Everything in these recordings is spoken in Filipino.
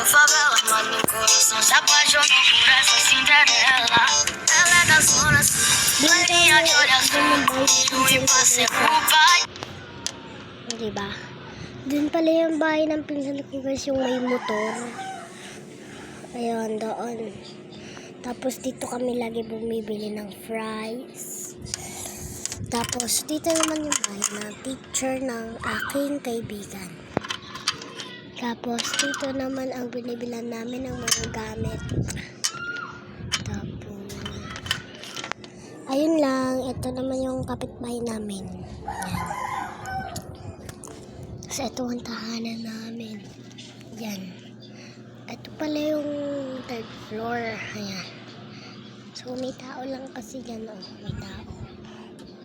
favela, mas meu coração se apaixonou por essa Cinderela. Ela é da zona sul, loirinha de olho azul, e passei pro pai. Diba? Dun pala yung bahay ng pinsan ko guys, yung may motor. Ayun, doon. Tapos dito kami lagi bumibili ng fries. Tapos dito naman yung bahay ng teacher ng aking kaibigan. Tapos dito naman ang binibilan namin ng mga gamit. Tapos ayun lang, ito naman yung kapitbahay namin. Yan. So ito ang tahanan namin. Yan. Ito pala yung third floor. Ayan. So may tao lang kasi dyan. Oh, may tao.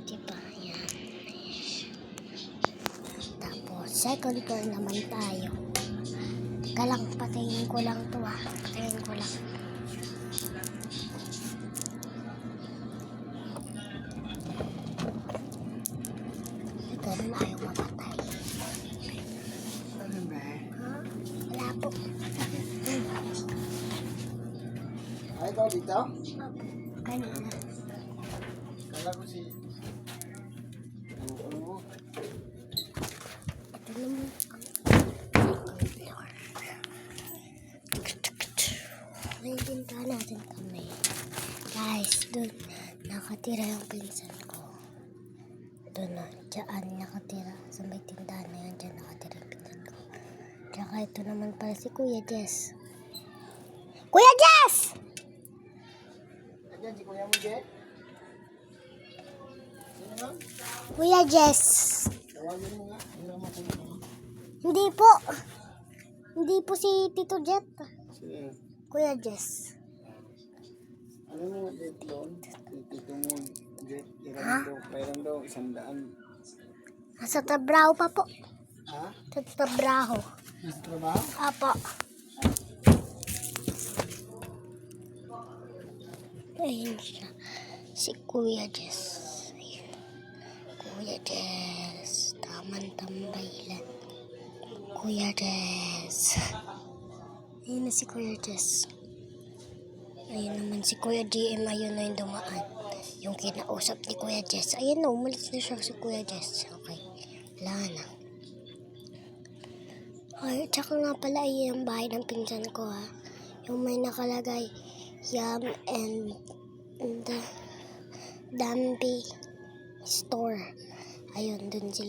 Diba? Ayan. Tapos second floor naman tayo. Teka lang, patayin ko lang to ah. Patayin ko lang. Ito na ayaw mapatay. Ano ba? Ha? Wala po. Ay, ikaw dito? Opo. Kanina. Kala ko si... Oo. Ito naman ang may binta natin kami. Guys, doon nakatira yung pinsan ko. Doon na, dyan nakatira. Sa may tindahan na yan, dyan nakatira yung pinsan ko. Tsaka ito naman pala si Kuya Jess. Kuya Jess! Ayan, si Kuya mo, Jet? Sino nga? Kuya Jess! Tawagin mo nga. Hindi naman kuya mo. Hindi po. Hindi po si Tito Jet. Sige. Kuya Jess. Ano mo, Jet doon? Tito mo, Jet. Ha? Mayroon daw 100. Nasa trabaho pa po. Ha? Sa trabaho. Nasa trabaho? Apo. Ayun siya. Si Kuya Jess. Ayun. Kuya Jess. Tamang tambaylan. Kuya Jess. Ayun na si Kuya Jess. Ayun naman si Kuya GM. Ayun na yung dumaan. Yung kinausap ni Kuya Jess. Ayun na. Umalis na siya si Kuya Jess. Okay. Wala na. Ay, tsaka nga pala ay yung bahay ng pinsan ko ha. Yung may nakalagay Yum and the Dampi Store. Ayun, dun sila.